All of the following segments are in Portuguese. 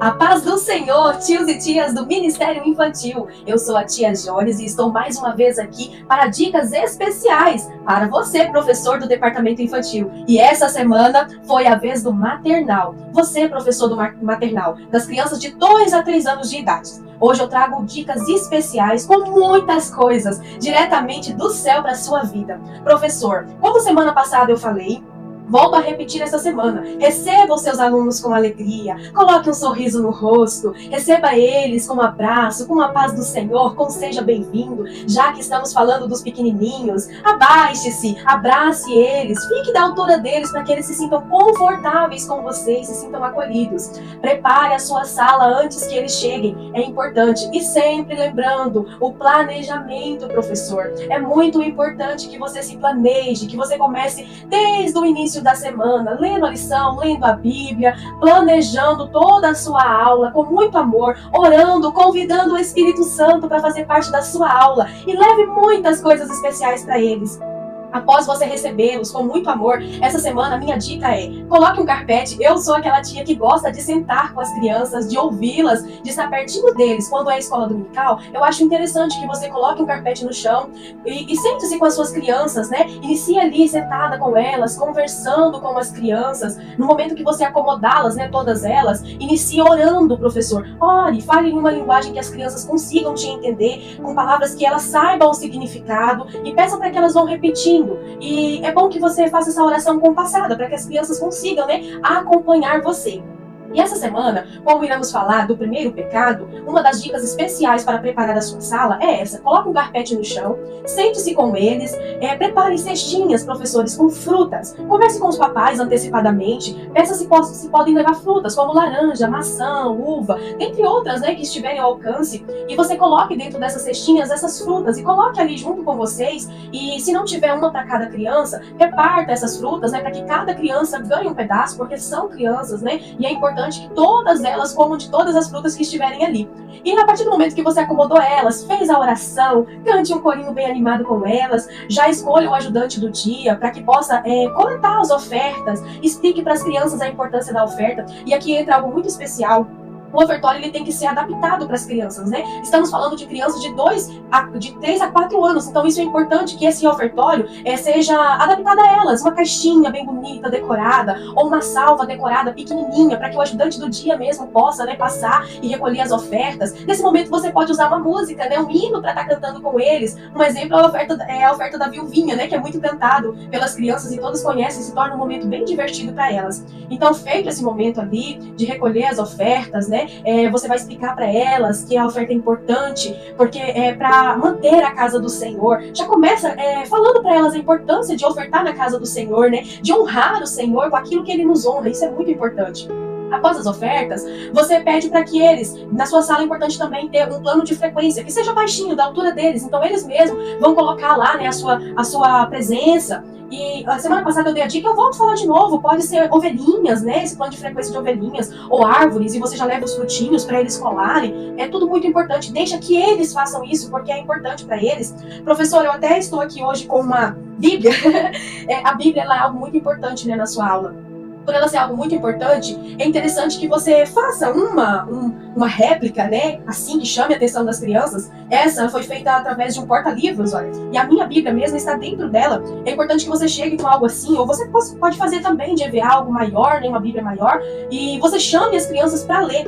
A paz do Senhor, tios e tias do Ministério Infantil. Eu sou a tia Jones e estou mais uma vez aqui para dicas especiais para você, professor do Departamento Infantil. E essa semana foi a vez do maternal. Você, professor do maternal, das crianças de 2 a 3 anos de idade. Hoje eu trago dicas especiais com muitas coisas, diretamente do céu para a sua vida. Professor, como semana passada eu falei, volto a repetir essa semana. Receba os seus alunos com alegria, coloque um sorriso no rosto, receba eles com um abraço, com a paz do Senhor, com seja bem-vindo. Já que estamos falando dos pequenininhos, abaixe-se, abrace eles, fique da altura deles para que eles se sintam confortáveis com vocês, se sintam acolhidos. Prepare a sua sala antes que eles cheguem, é importante. E sempre lembrando, o planejamento, professor. É muito importante que você se planeje, que você comece desde o início da semana, lendo a lição, lendo a Bíblia, planejando toda a sua aula com muito amor, orando, convidando o Espírito Santo para fazer parte da sua aula e leve muitas coisas especiais para eles. Após você recebê-los com muito amor, essa semana a minha dica é: coloque um carpete. Eu sou aquela tia que gosta de sentar com as crianças, de ouvi-las, de estar pertinho deles. Quando é a escola dominical, eu acho interessante que você coloque um carpete no chão e sente-se com as suas crianças, né? Inicie ali sentada com elas, conversando com as crianças. No momento que você acomodá-las, né, todas elas, inicie orando, professor. Ore, fale em uma linguagem que as crianças consigam te entender, com palavras que elas saibam o significado e peça para que elas vão repetindo. E é bom que você faça essa oração compassada para que as crianças consigam, né, acompanhar você. E essa semana, como iremos falar do primeiro pecado, uma das dicas especiais para preparar a sua sala é essa: coloque um carpete no chão, sente-se com eles, prepare cestinhas, professores, com frutas. Converse com os papais antecipadamente, peça se podem levar frutas, como laranja, maçã, uva, entre outras, né, que estiverem ao alcance, e você coloque dentro dessas cestinhas essas frutas e coloque ali junto com vocês. E se não tiver uma para cada criança, reparta essas frutas, né, para que cada criança ganhe um pedaço, porque são crianças, né, e é importante que todas elas comam de todas as frutas que estiverem ali. E a partir do momento que você acomodou elas, fez a oração, cante um corinho bem animado com elas, já escolha o ajudante do dia para que possa coletar as ofertas, explique para as crianças a importância da oferta. E aqui entra algo muito especial. O ofertório ele tem que ser adaptado para as crianças, né? Estamos falando de crianças de 3 a 4 anos, então isso é importante que esse ofertório seja adaptado a elas. Uma caixinha bem bonita, decorada, ou uma salva decorada pequenininha, para que o ajudante do dia mesmo possa, né, passar e recolher as ofertas. Nesse momento você pode usar uma música, né, um hino para estar cantando com eles. Um exemplo é a oferta da viuvinha, né, que é muito cantado pelas crianças e todos conhecem, se torna um momento bem divertido para elas. Então, feito esse momento ali de recolher as ofertas, né, você vai explicar para elas que a oferta é importante, porque é para manter a casa do Senhor. Já começa falando para elas a importância de ofertar na casa do Senhor, né? De honrar o Senhor com aquilo que Ele nos honra. Isso é muito importante. Após as ofertas, você pede para que eles, na sua sala é importante também ter um plano de frequência, que seja baixinho, da altura deles. Então eles mesmos vão colocar lá, né, a sua presença. E a semana passada eu dei a dica, eu volto a falar de novo, pode ser ovelhinhas, né, esse plano de frequência de ovelhinhas, ou árvores, e você já leva os frutinhos para eles colarem. É tudo muito importante, deixa que eles façam isso, porque é importante para eles. Professor, eu até estou aqui hoje com uma Bíblia. A Bíblia ela é algo muito importante, né, na sua aula. Por ela ser algo muito importante, é interessante que você faça uma réplica, né, assim, que chame a atenção das crianças. Essa foi feita através de um porta-livros, olha, e a minha Bíblia mesmo está dentro dela. É importante que você chegue com algo assim, ou você pode fazer também de EVA algo maior, né, uma Bíblia maior, e você chame as crianças para ler.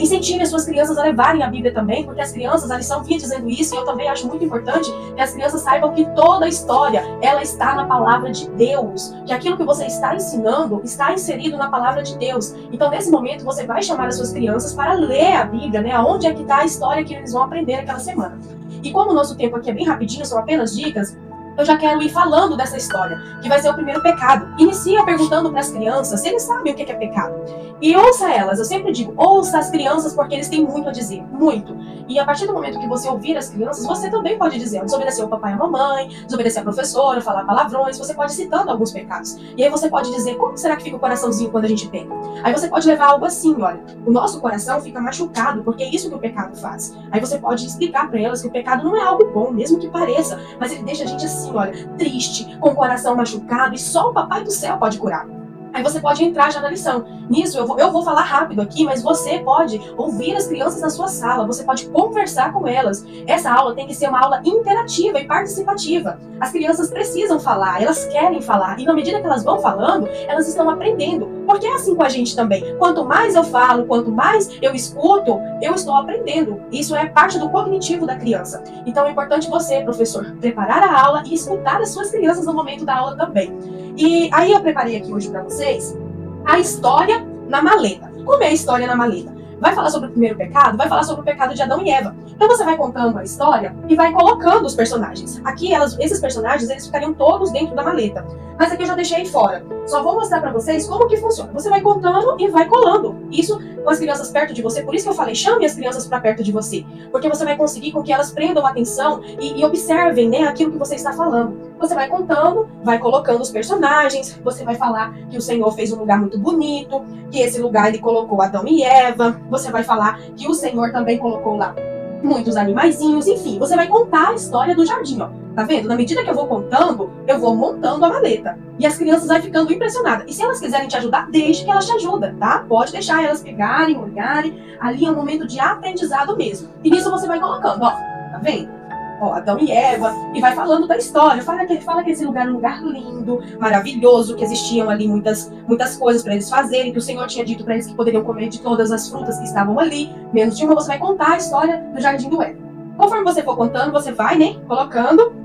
Incentive as suas crianças a levarem a Bíblia também, porque as crianças, a lição vinha dizendo isso, e eu também acho muito importante que as crianças saibam que toda a história, ela está na palavra de Deus, que aquilo que você está ensinando está inserido na palavra de Deus. Então, nesse momento, você vai chamar as suas crianças para ler a Bíblia, né, aonde é que está a história que eles vão aprender aquela semana. E como o nosso tempo aqui é bem rapidinho, são apenas dicas, eu já quero ir falando dessa história, que vai ser o primeiro pecado. Inicia perguntando para as crianças se eles sabem o que é pecado. E ouça elas, eu sempre digo, ouça as crianças porque eles têm muito a dizer, muito. E a partir do momento que você ouvir as crianças, você também pode dizer, desobedecer o papai e a mamãe, desobedecer a professora, falar palavrões, você pode ir citando alguns pecados. E aí você pode dizer, como será que fica o coraçãozinho quando a gente peca? Aí você pode levar algo assim, olha, o nosso coração fica machucado, porque é isso que o pecado faz. Aí você pode explicar para elas que o pecado não é algo bom, mesmo que pareça, mas ele deixa a gente assim, olha, triste, com o coração machucado, e só o papai do céu pode curar. Aí você pode entrar já na lição. Nisso, eu vou falar rápido aqui, mas você pode ouvir as crianças na sua sala, você pode conversar com elas. Essa aula tem que ser uma aula interativa e participativa. As crianças precisam falar, elas querem falar, e na medida que elas vão falando, elas estão aprendendo. Porque é assim com a gente também. Quanto mais eu falo, quanto mais eu escuto, eu estou aprendendo. Isso é parte do cognitivo da criança. Então é importante você, professor, preparar a aula e escutar as suas crianças no momento da aula também. E aí eu preparei aqui hoje para vocês a história na maleta. Como é a história na maleta? Vai falar sobre o primeiro pecado, vai falar sobre o pecado de Adão e Eva. Então você vai contando a história e vai colocando os personagens. Aqui, esses personagens, eles ficariam todos dentro da maleta. Mas aqui eu já deixei fora. Só vou mostrar pra vocês como que funciona. Você vai contando e vai colando. Isso com as crianças perto de você. Por isso que eu falei, chame as crianças pra perto de você. Porque você vai conseguir com que elas prendam atenção e observem, né, aquilo que você está falando. Você vai contando, vai colocando os personagens. Você vai falar que o Senhor fez um lugar muito bonito, que esse lugar ele colocou Adão e Eva. Você vai falar que o Senhor também colocou lá muitos animaizinhos. Enfim, você vai contar a história do jardim, ó. Tá vendo? Na medida que eu vou contando, eu vou montando a maleta. E as crianças vão ficando impressionadas. E se elas quiserem te ajudar, deixe que elas te ajudem, tá? Pode deixar elas pegarem, olharem. Ali é um momento de aprendizado mesmo. E nisso você vai colocando, ó. Tá vendo? Ó, Adão e Eva. E vai falando da história. Fala que esse lugar era um lugar lindo, maravilhoso, que existiam ali muitas coisas para eles fazerem, que o Senhor tinha dito para eles que poderiam comer de todas as frutas que estavam ali. Menos de uma, você vai contar a história do jardim do Éden. Conforme você for contando, você vai, né, colocando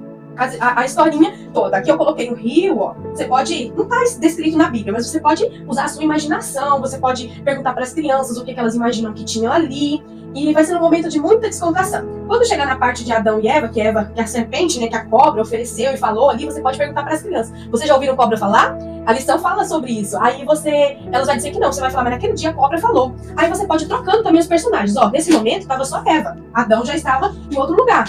a historinha toda. Aqui eu coloquei um rio, ó. Você pode, não está descrito na Bíblia, mas você pode usar a sua imaginação, você pode perguntar para as crianças o que elas imaginam que tinham ali, e vai ser um momento de muita descontração. Quando chegar na parte de Adão e Eva, que a serpente, né, que a cobra ofereceu e falou ali, você pode perguntar para as crianças. Vocês já ouviram cobra falar? A lição fala sobre isso. Aí elas vão dizer que não, você vai falar, mas naquele dia a cobra falou. Aí você pode ir trocando também os personagens. Ó, nesse momento estava só Eva, Adão já estava em outro lugar.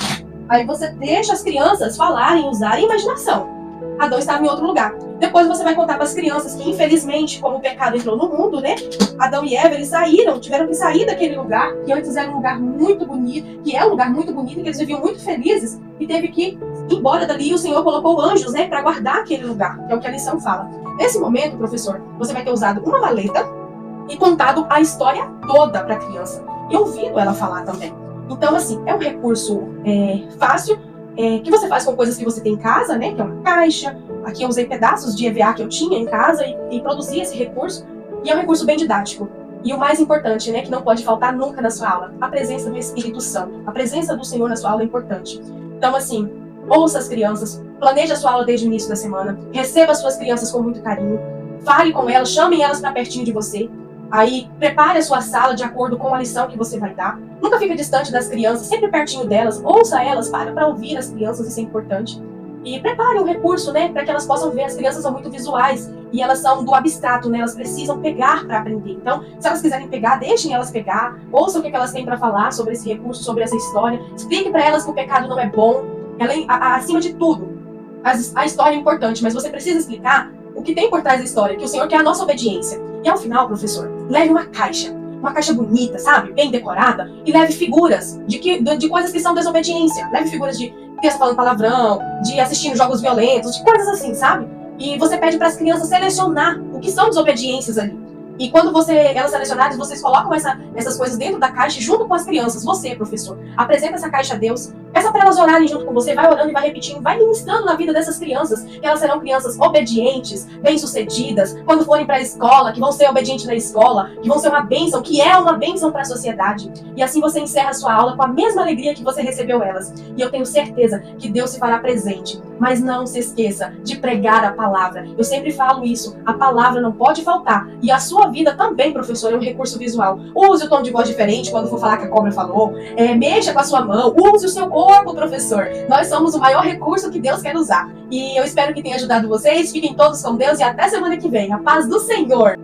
Aí você deixa as crianças falarem, usarem a imaginação. Adão estava em outro lugar. Depois você vai contar para as crianças que, infelizmente, como o pecado entrou no mundo, né? Adão e Eva, eles tiveram que sair daquele lugar, que antes era um lugar muito bonito, que é um lugar muito bonito, que eles viviam muito felizes, e teve que ir embora dali. E o Senhor colocou anjos, né, para guardar aquele lugar, que é o que a lição fala. Nesse momento, professor, você vai ter usado uma maleta e contado a história toda para a criança. E ouvido ela falar também. Então, assim, é um recurso fácil, que você faz com coisas que você tem em casa, né? Que é uma caixa. Aqui eu usei pedaços de EVA que eu tinha em casa e produzi esse recurso. E é um recurso bem didático. E o mais importante, né? Que não pode faltar nunca na sua aula, a presença do Espírito Santo. A presença do Senhor na sua aula é importante. Então, assim, ouça as crianças, planeje a sua aula desde o início da semana, receba as suas crianças com muito carinho, fale com elas, chame elas para pertinho de você. Aí, prepare a sua sala de acordo com a lição que você vai dar. Nunca fique distante das crianças, sempre pertinho delas. Ouça elas, para ouvir as crianças, isso é importante. E prepare um recurso, né, para que elas possam ver. As crianças são muito visuais e elas são do abstrato, né, elas precisam pegar para aprender. Então, se elas quiserem pegar, deixem elas pegar. Ouçam o que elas têm para falar sobre esse recurso, sobre essa história. Explique para elas que o pecado não é bom. Acima de tudo, a história é importante, mas você precisa explicar o que tem por trás da história, que o Senhor quer a nossa obediência. E ao final, professor, leve uma caixa bonita, sabe? Bem decorada, e leve figuras de coisas que são desobediência. Leve figuras de criança falando palavrão, de assistindo jogos violentos, de coisas assim, sabe? E você pede para as crianças selecionar o que são desobediências ali. E quando elas selecionadas, vocês colocam essas coisas dentro da caixa junto com as crianças. Você, professor, apresenta essa caixa a Deus. Peça para elas orarem junto com você. Vai orando e vai repetindo. Vai ministrando na vida dessas crianças. Que elas serão crianças obedientes, bem-sucedidas. Quando forem para a escola, que vão ser obedientes na escola. Que vão ser uma bênção, que é uma bênção para a sociedade. E assim você encerra a sua aula com a mesma alegria que você recebeu elas. E eu tenho certeza que Deus se fará presente. Mas não se esqueça de pregar a palavra. Eu sempre falo isso. A palavra não pode faltar. E a sua vida também, professor, é um recurso visual. Use o tom de voz diferente quando for falar que a cobra falou. Mexa com a sua mão. Use o seu corpo, professor. Nós somos o maior recurso que Deus quer usar. E eu espero que tenha ajudado vocês. Fiquem todos com Deus e até semana que vem. A paz do Senhor.